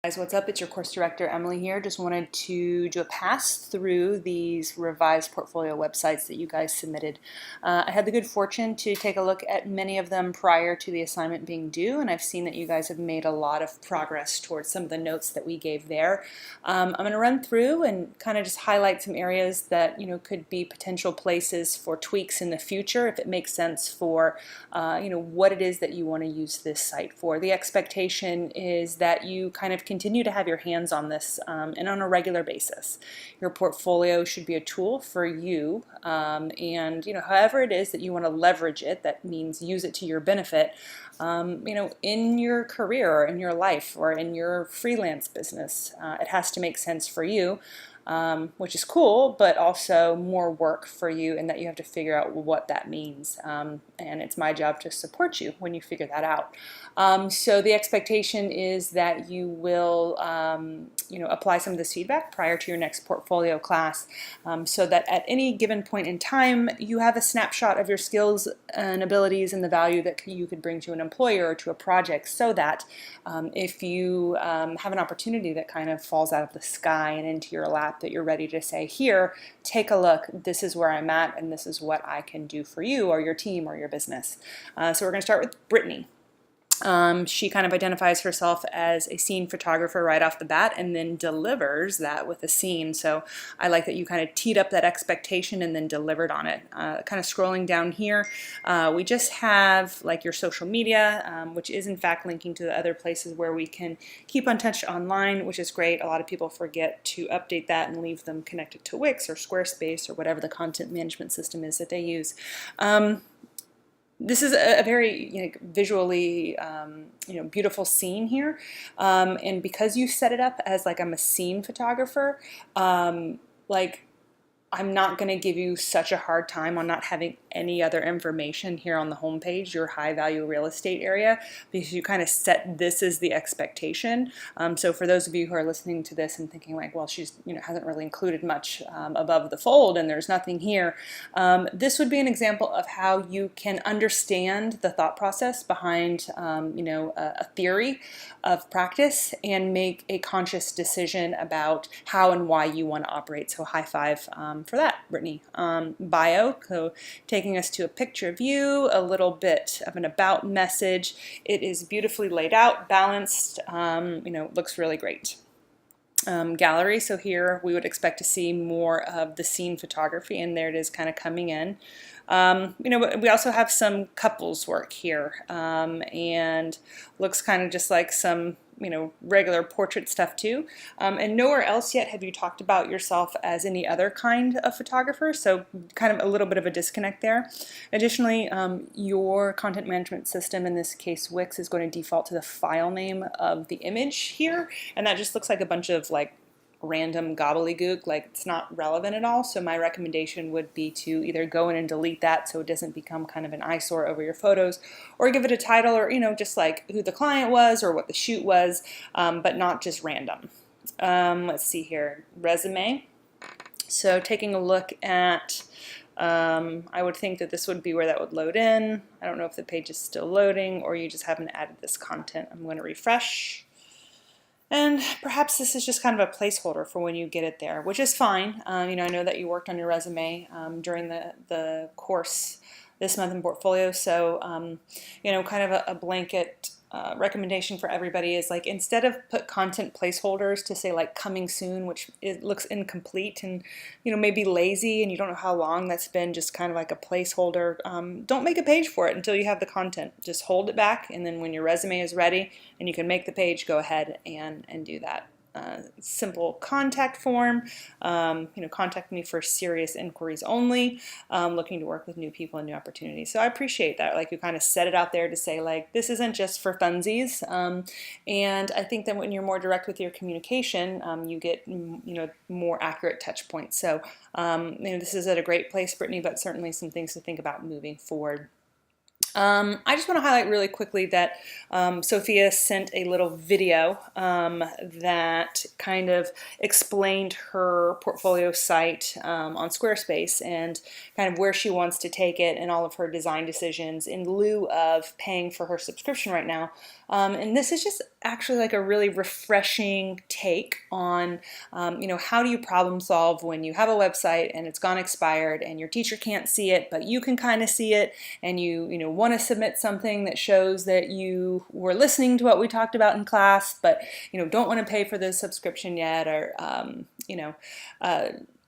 Guys, what's up? It's your course director, Emily here. Just wanted to do a pass through these revised portfolio websites that you guys submitted. I had the good fortune to take a look at many of them prior to the assignment being due, and I've seen that you guys have made a lot of progress towards some of the notes that we gave there. I'm going to run through and kind of just highlight some areas that could be potential places for tweaks in the future if it makes sense for what it is that you want to use this site for. The expectation is that you kind of continue to have your hands on this and on a regular basis. Your portfolio should be a tool for you, and however it is that you want to leverage it, that means use it to your benefit, in your career or in your life or in your freelance business. It has to make sense for you. Which is cool, but also more work for you, and that you have to figure out what that means. And it's my job to support you when you figure that out. So the expectation is that you will, apply some of this feedback prior to your next portfolio class, so that at any given point in time, you have a snapshot of your skills and abilities and the value that you could bring to an employer or to a project, so that if you have an opportunity that kind of falls out of the sky and into your lap, that you're ready to say, here, take a look, this is where I'm at, and this is what I can do for you or your team or your business. So we're going to start with Brittany. She kind of identifies herself as a scene photographer right off the bat and then delivers that with a scene. So I like that you kind of teed up that expectation and then delivered on it. Kind of scrolling down here, we just have like your social media, which is in fact linking to the other places where we can keep in touch online, which is great. A lot of people forget to update that and leave them connected to Wix or Squarespace or whatever the content management system is that they use. This is a very visually beautiful scene here, and because you set it up as like I'm a scene photographer, I'm not going to give you such a hard time on not having any other information here on the homepage, your high value real estate area, because you kind of set this as the expectation. So for those of you who are listening to this and thinking like, well, she's hasn't really included much above the fold and there's nothing here, this would be an example of how you can understand the thought process behind a theory of practice and make a conscious decision about how and why you want to operate. So high five for that, Brittany. Bio, so taking us to a picture of you, a little bit of an about message. It is beautifully laid out, balanced, looks really great. Gallery, so here we would expect to see more of the scene photography, and there it is kind of coming in. But we also have some couples work here, and looks kind of just like some regular portrait stuff too. And nowhere else yet have you talked about yourself as any other kind of photographer, so kind of a little bit of a disconnect there. Additionally, your content management system, in this case Wix, is going to default to the file name of the image here, and that just looks like a bunch of like random gobbledygook, like it's not relevant at all. So my recommendation would be to either go in and delete that so it doesn't become kind of an eyesore over your photos, or give it a title, or just like who the client was or what the shoot was, but not just random. Let's see here, resume. So taking a look at, I would think that this would be where that would load in. I don't know if the page is still loading or you just haven't added this content. I'm going to refresh. And perhaps this is just kind of a placeholder for when you get it there, which is fine. I know that you worked on your resume during the course this month in portfolio, so kind of a blanket recommendation for everybody is like, instead of put content placeholders to say like coming soon, which it looks incomplete and maybe lazy and you don't know how long that's been, just kind of like a placeholder. Don't make a page for it until you have the content. Just hold it back, and then when your resume is ready and you can make the page, go ahead and do that. Simple contact form, contact me for serious inquiries only, looking to work with new people and new opportunities. So I appreciate that, like you kind of set it out there to say like, this isn't just for funsies, and I think that when you're more direct with your communication, you get more accurate touch points. So this is at a great place, Brittany, but certainly some things to think about moving forward. I just want to highlight really quickly that Sophia sent a little video that kind of explained her portfolio site on Squarespace and kind of where she wants to take it and all of her design decisions in lieu of paying for her subscription right now. And this is just actually like a really refreshing take on, how do you problem solve when you have a website and it's gone expired and your teacher can't see it, but you can kind of see it, and you want to submit something that shows that you were listening to what we talked about in class, but don't want to pay for the subscription yet, or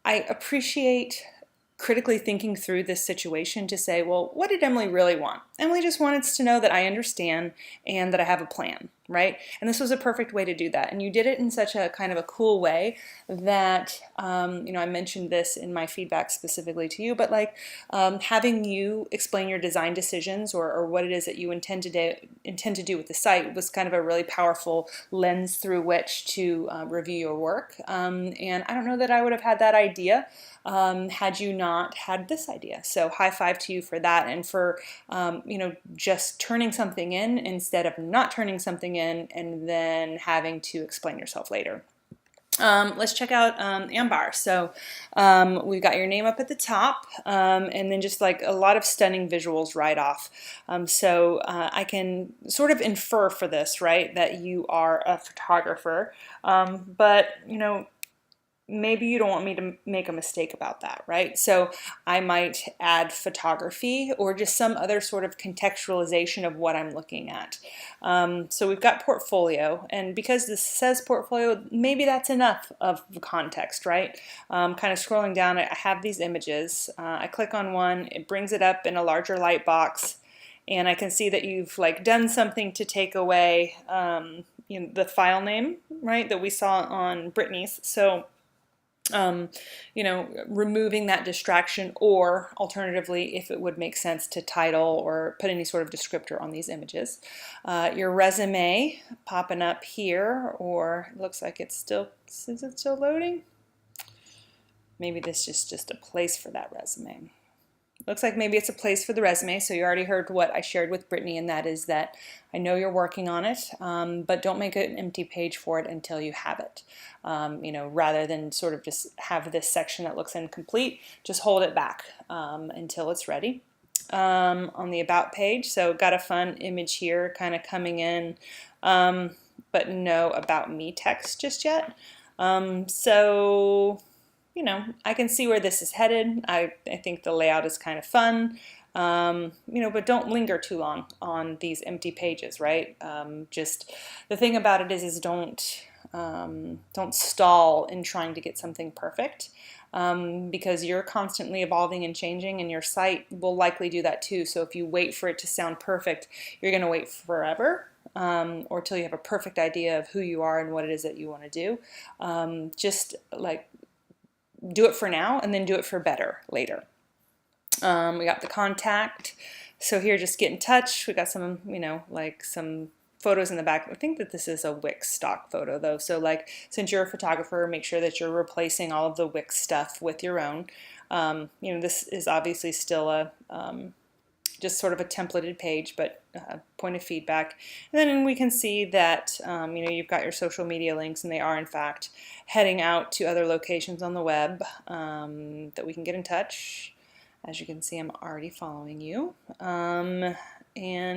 I appreciate critically thinking through this situation to say, well, what did Emily really want? Emily just wanted to know that I understand and that I have a plan, right? And this was a perfect way to do that. And you did it in such a kind of a cool way that, I mentioned this in my feedback specifically to you, but like having you explain your design decisions or what it is that you intend to do with the site was kind of a really powerful lens through which to review your work. And I don't know that I would have had that idea had you not had this idea. So high five to you for that, and for just turning something in instead of not turning something in and then having to explain yourself later. Let's check out Ambar. So we've got your name up at the top, and then just like a lot of stunning visuals right off. So I can sort of infer for this, right, that you are a photographer, but maybe you don't want me to make a mistake about that, right? So I might add photography or just some other sort of contextualization of what I'm looking at. So we've got portfolio, and because this says portfolio, maybe that's enough of the context, right? Kind of scrolling down, I have these images. I click on one, it brings it up in a larger light box, and I can see that you've like done something to take away the file name, right, that we saw on Brittany's. So removing that distraction, or alternatively, if it would make sense to title or put any sort of descriptor on these images. Your resume popping up here, or it looks like is it still loading? Maybe this is just a place for that resume. Looks like maybe it's a place for the resume. So you already heard what I shared with Brittany, and that is that I know you're working on it, but don't make an empty page for it until you have it. Rather than sort of just have this section that looks incomplete, just hold it back until it's ready. On the About page, so got a fun image here kind of coming in, but no About Me text just yet. I can see where this is headed. I think the layout is kind of fun, but don't linger too long on these empty pages, right? Just the thing about it is don't stall in trying to get something perfect, because you're constantly evolving and changing, and your site will likely do that too. So if you wait for it to sound perfect, you're going to wait forever. Or till you have a perfect idea of who you are and what it is that you want to do. Just like do it for now and then do it for better later. We got the contact. So here, just get in touch. We got some, some photos in the back. I think that this is a Wix stock photo though. So since you're a photographer, make sure that you're replacing all of the Wix stuff with your own. This is obviously still a just sort of a templated page, but point of feedback. And then we can see that you've got your social media links, and they are in fact heading out to other locations on the web that we can get in touch. As you can see, I'm already following you. And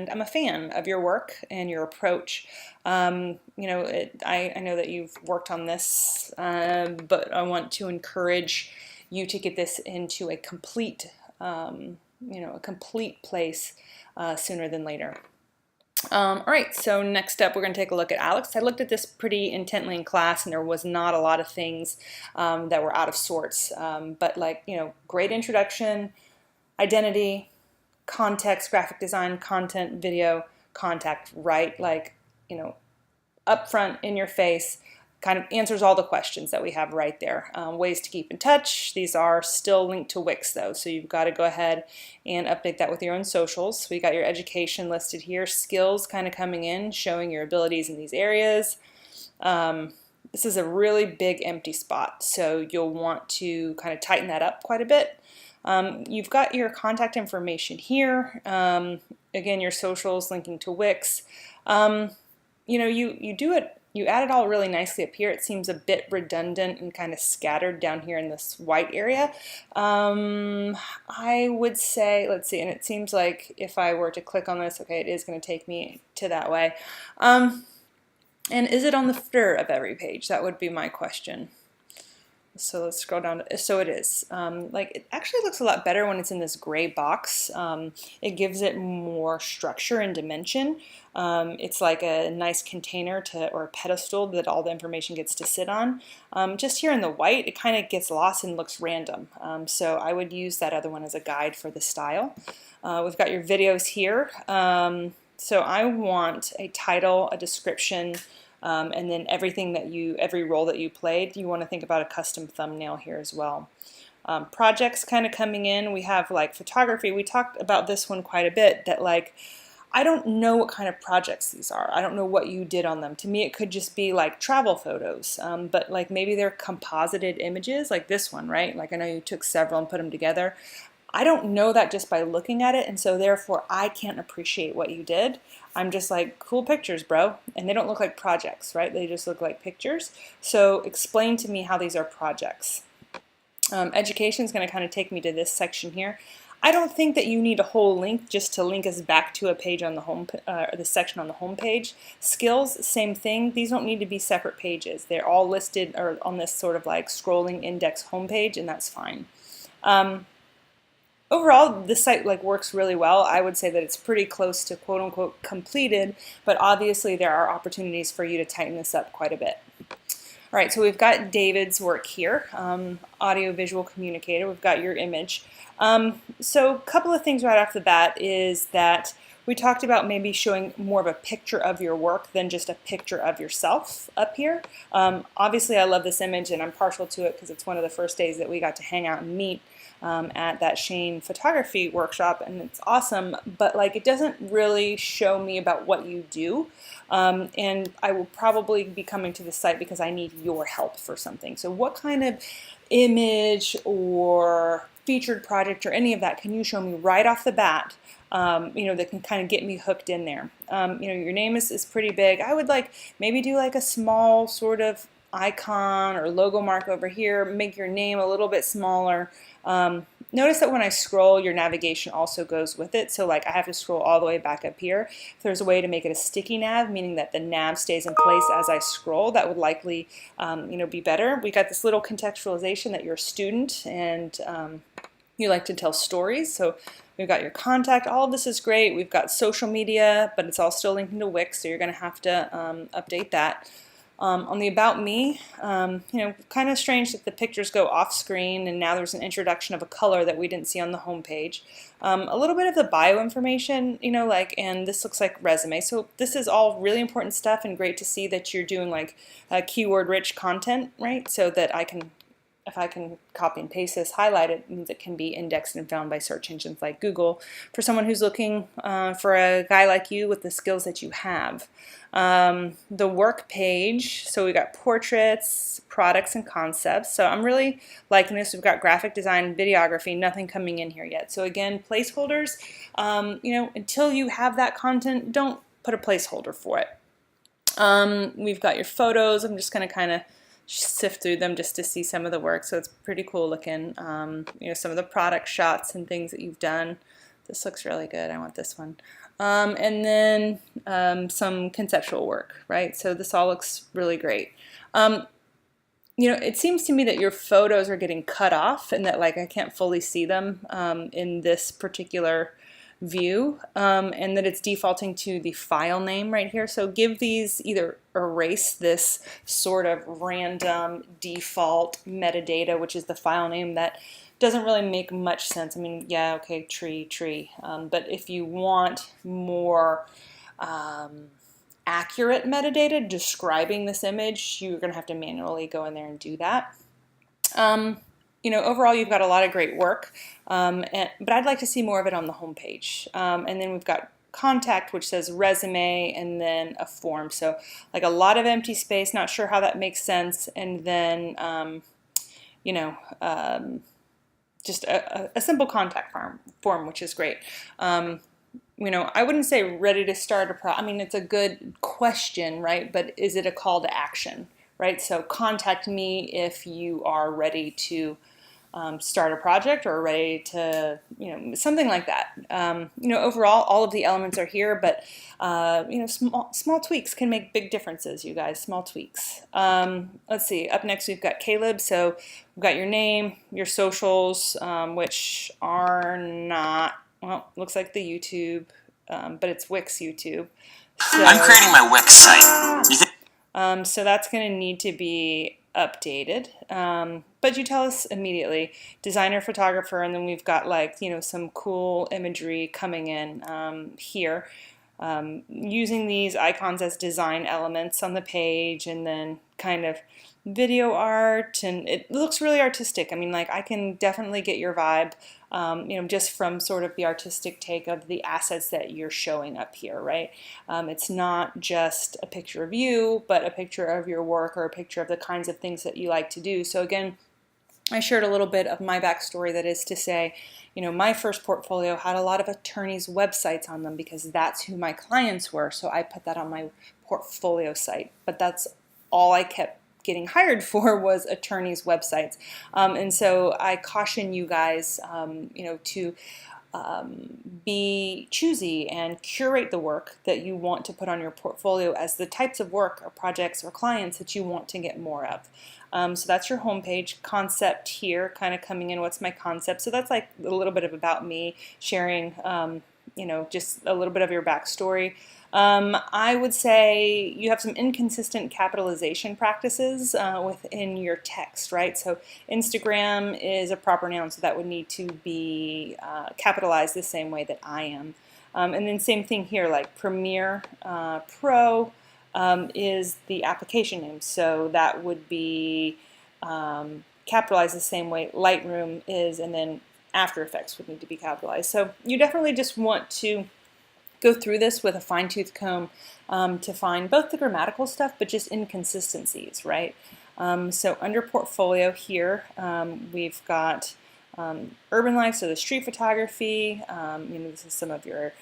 I'm a fan of your work and your approach. I know that you've worked on this, but I want to encourage you to get this into a complete place sooner than later. All right, so next up we're going to take a look at Alex. I looked at this pretty intently in class, and there was not a lot of things that were out of sorts, but great introduction, identity, context, graphic design, content, video, contact, right? Up front, in your face, kind of answers all the questions that we have right there. Ways to keep in touch. These are still linked to Wix though, so you've got to go ahead and update that with your own socials. So we got your education listed here, skills kind of coming in, showing your abilities in these areas. This is a really big empty spot, so you'll want to kind of tighten that up quite a bit. You've got your contact information here. Again, your socials linking to Wix. You add it all really nicely up here. It seems a bit redundant and kind of scattered down here in this white area. I would say, let's see, and it seems like if I were to click on this, okay, it is going to take me to that way. And is it on the footer of every page? That would be my question. So let's scroll down. So it is. Like it actually looks a lot better when it's in this gray box. It gives it more structure and dimension. It's like a nice container or a pedestal that all the information gets to sit on. Just here in the white, it kind of gets lost and looks random. So I would use that other one as a guide for the style. We've got your videos here. So I want a title, a description, and then every role that you played, you want to think about a custom thumbnail here as well. Projects kind of coming in, we have like photography. We talked about this one quite a bit, that like, I don't know what kind of projects these are. I don't know what you did on them. To me, it could just be like travel photos, but like maybe they're composited images like this one, right? Like I know you took several and put them together. I don't know that just by looking at it, and so therefore I can't appreciate what you did. I'm just like, cool pictures, bro. And they don't look like projects, right? They just look like pictures. So explain to me how these are projects. Education is going to kind of take me to this section here. I don't think that you need a whole link just to link us back to a page on the home, the section on the home page. Skills, same thing. These don't need to be separate pages. They're all listed or on this sort of like scrolling index homepage, and that's fine. Overall, this site like works really well. I would say that it's pretty close to quote unquote completed, but obviously there are opportunities for you to tighten this up quite a bit. All right, so we've got David's work here, audio-visual communicator. We've got your image. So a couple of things right off the bat is that we talked about maybe showing more of a picture of your work than just a picture of yourself up here. Obviously, I love this image and I'm partial to it because it's one of the first days that we got to hang out and meet at that Shane photography workshop, and it's awesome, but like it doesn't really show me about what you do. And I will probably be coming to the site because I need your help for something. So what kind of image or featured project or any of that can you show me right off the bat, that can kind of get me hooked in there? Your name is pretty big. I would like maybe do like a small sort of icon or logo mark over here, make your name a little bit smaller. Notice that when I scroll, your navigation also goes with it. So like I have to scroll all the way back up here. If there's a way to make it a sticky nav, meaning that the nav stays in place as I scroll, that would likely be better. We got this little contextualization that you're a student and you like to tell stories. So we've got your contact. All of this is great. We've got social media, but it's all still linking to Wix, so you're going to have to update that. On the About Me, kind of strange that the pictures go off screen and now there's an introduction of a color that we didn't see on the home page. A little bit of the bio information, and this looks like resume. So this is all really important stuff and great to see that you're doing like keyword-rich content, right? So that if I can copy and paste this, highlight it, means it can be indexed and found by search engines like Google for someone who's looking for a guy like you with the skills that you have. The work page, so we got portraits, products, and concepts. So I'm really liking this. We've got graphic design, videography, nothing coming in here yet. So again, placeholders, until you have that content, don't put a placeholder for it. We've got your photos. I'm just going to kind of sift through them just to see some of the work. So it's pretty cool looking. Some of the product shots and things that you've done. This looks really good. I want this one. And then some conceptual work, right? So this all looks really great. It seems to me that your photos are getting cut off and that like I can't fully see them in this particular view, and that it's defaulting to the file name right here. So give these, either erase this sort of random default metadata, which is the file name that doesn't really make much sense. I mean, yeah, okay, tree. But if you want more accurate metadata describing this image, you're going to have to manually go in there and do that. Overall, you've got a lot of great work, but I'd like to see more of it on the home page. And then we've got contact, which says resume, and then a form. So like a lot of empty space, not sure how that makes sense. And then, just a simple contact form, which is great. I wouldn't say ready to start it's a good question, right? But is it a call to action, right? So contact me if you are ready to start a project or are ready to, something like that. Overall, all of the elements are here, but, small tweaks can make big differences, you guys, small tweaks. Let's see, up next we've got Caleb. So we've got your name, your socials, which are not, well, looks like the YouTube, but it's Wix YouTube. So, I'm creating my Wix site. So that's going to need to be updated. But you tell us immediately, designer, photographer, and then we've got some cool imagery coming in here. Using these icons as design elements on the page, and then kind of video art, and it looks really artistic. I mean, I can definitely get your vibe, just from sort of the artistic take of the assets that you're showing up here, right? It's not just a picture of you, but a picture of your work or a picture of the kinds of things that you like to do. So again, I shared a little bit of my backstory, that is to say, my first portfolio had a lot of attorneys' websites on them because that's who my clients were. So I put that on my portfolio site, but that's all I kept getting hired for was attorneys' websites. And so I caution you guys, to be choosy and curate the work that you want to put on your portfolio as the types of work or projects or clients that you want to get more of. So that's your homepage concept here, kind of coming in. What's my concept? So that's like a little bit of about me, sharing, just a little bit of your backstory. I would say you have some inconsistent capitalization practices within your text, right? So Instagram is a proper noun, so that would need to be capitalized the same way that I am. And then same thing here, like Premiere Pro is the application name, so that would be capitalized the same way Lightroom is, and then After Effects would need to be capitalized. So you definitely just want to go through this with a fine-tooth comb to find both the grammatical stuff, but just inconsistencies, right? So under portfolio here, we've got urban life, so the street photography, this is some of your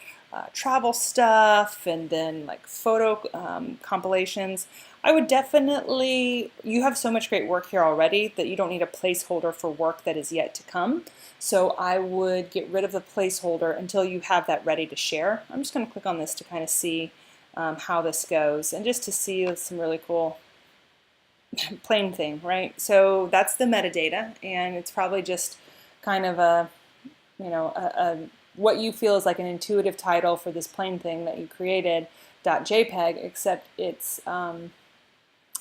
travel stuff, and then like photo compilations. I would definitely, you have so much great work here already that you don't need a placeholder for work that is yet to come. So I would get rid of the placeholder until you have that ready to share. I'm just going to click on this to kind of see how this goes, and just to see some really cool plain thing, right? So that's the metadata, and it's probably just kind of a what you feel is like an intuitive title for this plain thing that you created, .jpeg, except it's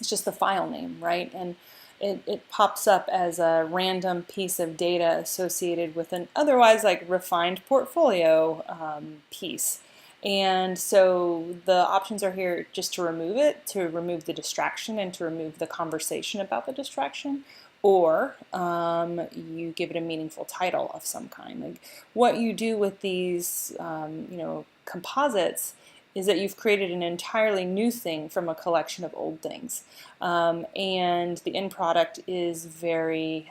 just the file name, right? And it pops up as a random piece of data associated with an otherwise like refined portfolio piece. And so the options are here just to remove it, to remove the distraction and to remove the conversation about the distraction, or you give it a meaningful title of some kind. Like what you do with these, composites is that you've created an entirely new thing from a collection of old things. And the end product is very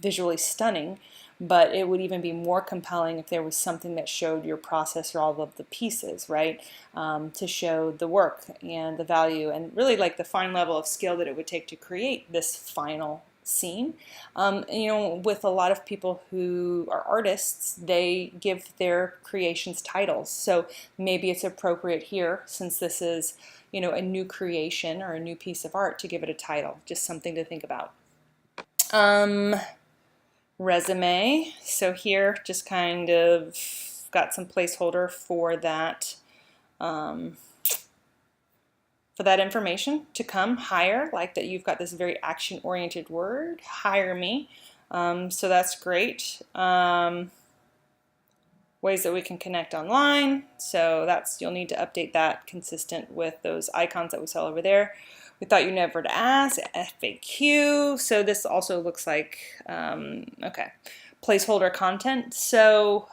visually stunning, but it would even be more compelling if there was something that showed your process or all of the pieces, right? To show the work and the value and really like the fine level of skill that it would take to create this final scene. With a lot of people who are artists, they give their creations titles. So maybe it's appropriate here, since this is, a new creation or a new piece of art, to give it a title. Just something to think about. Resume. So here, just kind of got some placeholder for that. For that information to come. Hire, like that you've got this very action-oriented word, hire me. So that's great. Ways that we can connect online. So you'll need to update that consistent with those icons that we saw over there. We thought you never to ask, FAQ. So this also looks like, okay, placeholder content. So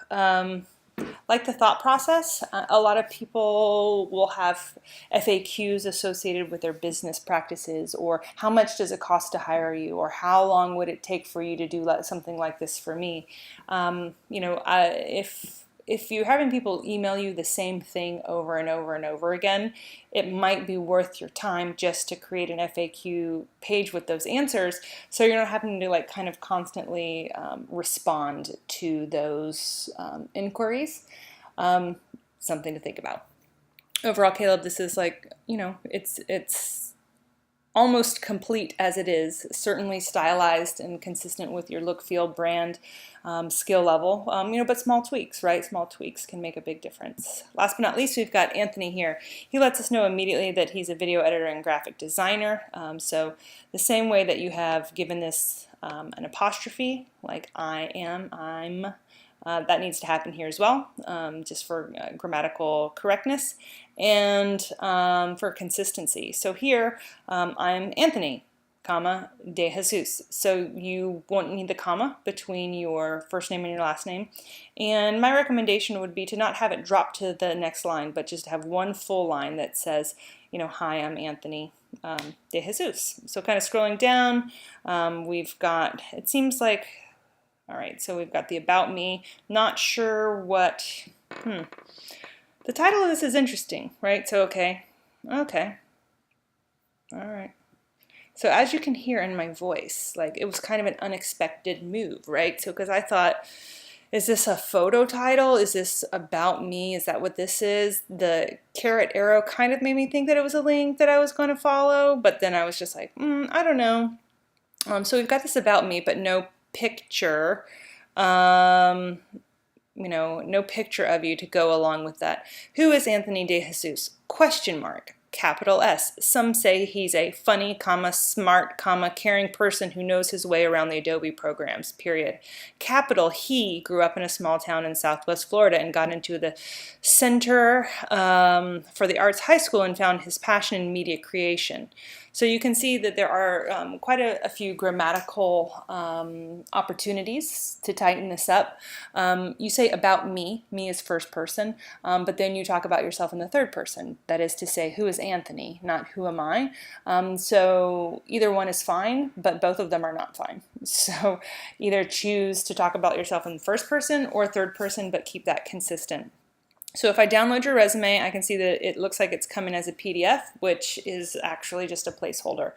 like the thought process, a lot of people will have FAQs associated with their business practices, or how much does it cost to hire you, or how long would it take for you to do something like this for me. If if you're having people email you the same thing over and over and over again, it might be worth your time just to create an FAQ page with those answers, so you're not having to like kind of constantly respond to those inquiries. Something to think about. Overall, Caleb, this is like, you know, it's almost complete as it is, certainly stylized and consistent with your look, feel, brand, skill level, you know, but small tweaks, right? Small tweaks can make a big difference. Last but not least, we've got Anthony here. He lets us know immediately that he's a video editor and graphic designer. So the same way that you have given this an apostrophe, like I'm, that needs to happen here as well, just for grammatical correctness and for consistency. So here, I'm Anthony, comma, De Jesus. So you won't need the comma between your first name and your last name. And my recommendation would be to not have it drop to the next line, but just have one full line that says, you know, hi, I'm Anthony De Jesus. So kind of scrolling down, we've got, it seems like, all right, so we've got the about me. Not sure what, the title of this is interesting, right? So, okay, all right. So as you can hear in my voice, like it was kind of an unexpected move, right? So because I thought, is this a photo title? Is this about me? Is that what this is? The caret arrow kind of made me think that it was a link that I was going to follow, but then I was just like, I don't know. So we've got this about me, but no picture, you know, no picture of you to go along with that. Who is Anthony De Jesus? Question mark. Capital S. Some say he's a funny, comma, smart, comma, caring person who knows his way around the Adobe programs, period. Capital He grew up in a small town in Southwest Florida and got into the Center for the Arts High School and found his passion in media creation. So you can see that there are quite a few grammatical opportunities to tighten this up. You say about me is first person, but then you talk about yourself in the third person. That is to say, who is Anthony, not who am I. So either one is fine, but both of them are not fine. So either choose to talk about yourself in first person or third person, but keep that consistent. So if I download your resume, I can see that it looks like it's coming as a PDF, which is actually just a placeholder.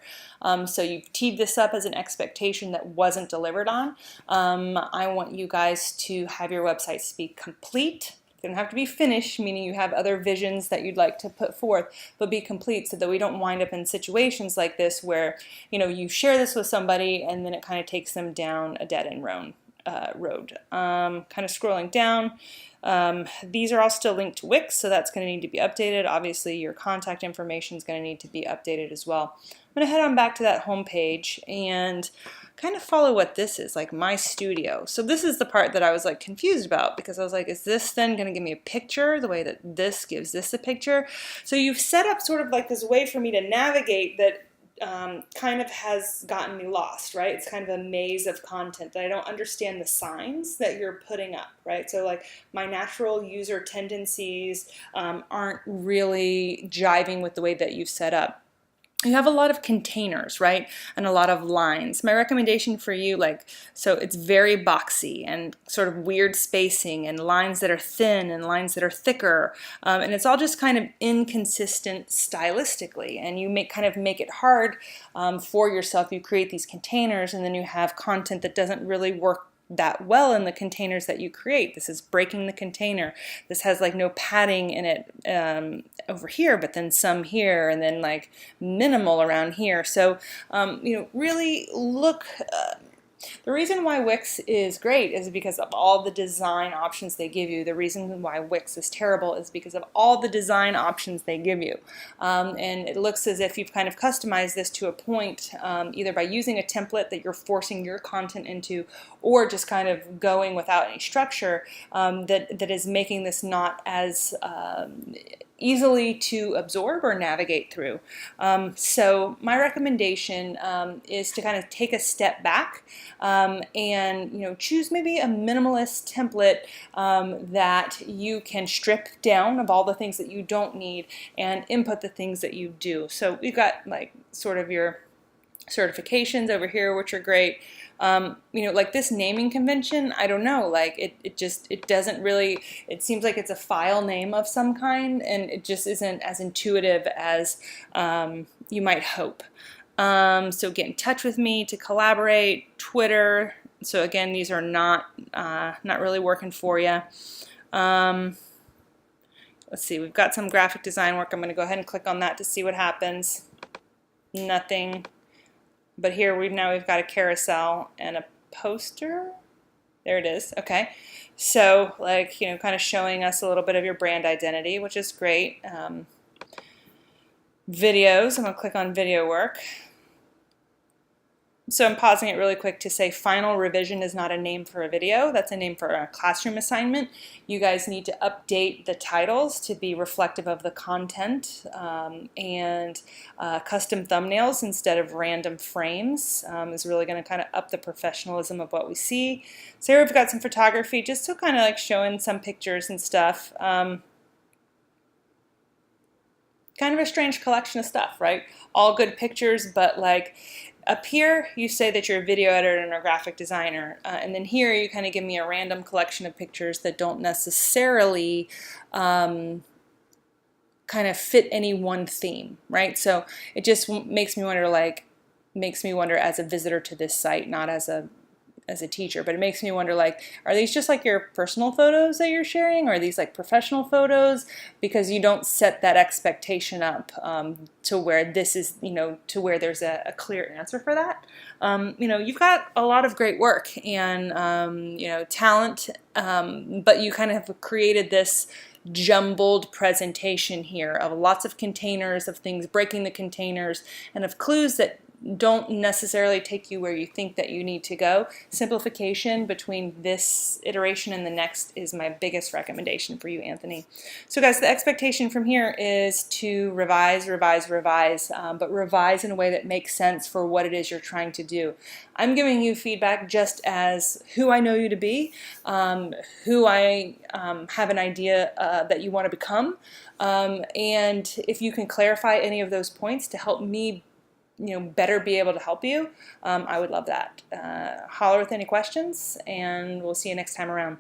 So you've teed this up as an expectation that wasn't delivered on. I want you guys to have your websites be complete. They don't have to be finished, meaning you have other visions that you'd like to put forth, but be complete so that we don't wind up in situations like this where, you know, you share this with somebody and then it kind of takes them down a dead-end road. Kind of scrolling down. These are all still linked to Wix, so that's going to need to be updated. Obviously, your contact information is going to need to be updated as well. I'm going to head on back to that home page and kind of follow what this is, like My Studio. So this is the part that I was like confused about, because I was like, is this then going to give me a picture the way that this gives this a picture? So you've set up sort of like this way for me to navigate that kind of has gotten me lost, right? It's kind of a maze of content that I don't understand the signs that you're putting up, right? So like my natural user tendencies aren't really jiving with the way that you've set up. You have a lot of containers, right? And a lot of lines. My recommendation for you, like, so it's very boxy and sort of weird spacing and lines that are thin and lines that are thicker. And it's all just kind of inconsistent stylistically. And you kind of make it hard for yourself. You create these containers and then you have content that doesn't really work that well in the containers that you create. This is breaking the container. This has like no padding in it over here, but then some here, and then like minimal around here. So you know, really look. The reason why Wix is great is because of all the design options they give you. The reason why Wix is terrible is because of all the design options they give you. And it looks as if you've kind of customized this to a point, either by using a template that you're forcing your content into, or just kind of going without any structure, that is making this not as easily to absorb or navigate through. So my recommendation is to kind of take a step back and, you know, choose maybe a minimalist template that you can strip down of all the things that you don't need and input the things that you do. So we've got like sort of your certifications over here, which are great. Like this naming convention, I don't know, like it doesn't really, it seems like it's a file name of some kind, and it just isn't as intuitive as you might hope. So get in touch with me to collaborate. Twitter. So again, these are not really working for you. Let's see, we've got some graphic design work. I'm going to go ahead and click on that to see what happens. Nothing. But here we've got a carousel and a poster. There it is. Okay. So like, kind of showing us a little bit of your brand identity, which is great. Videos. I'm going to click on video work. So I'm pausing it really quick to say final revision is not a name for a video. That's a name for a classroom assignment. You guys need to update the titles to be reflective of the content, and custom thumbnails instead of random frames is really going to kind of up the professionalism of what we see. So here we've got some photography, just to kind of like showing some pictures and stuff. Kind of a strange collection of stuff, right? All good pictures, but like up here you say that you're a video editor and a graphic designer, and then here you kind of give me a random collection of pictures that don't necessarily kind of fit any one theme, right? So it just makes me wonder as a visitor to this site, not as a teacher, but it makes me wonder, like, are these just like your personal photos that you're sharing, or are these like professional photos? Because you don't set that expectation up to where this is, to where there's a clear answer for that. You've got a lot of great work and talent, but you kind of have created this jumbled presentation here of lots of containers, of things breaking the containers, and of clues that don't necessarily take you where you think that you need to go. Simplification between this iteration and the next is my biggest recommendation for you, Anthony. So guys, the expectation from here is to revise, but revise in a way that makes sense for what it is you're trying to do. I'm giving you feedback just as who I know you to be, who I have an idea that you want to become, and if you can clarify any of those points to help me better be able to help you, I would love that. Holler with any questions, and we'll see you next time around.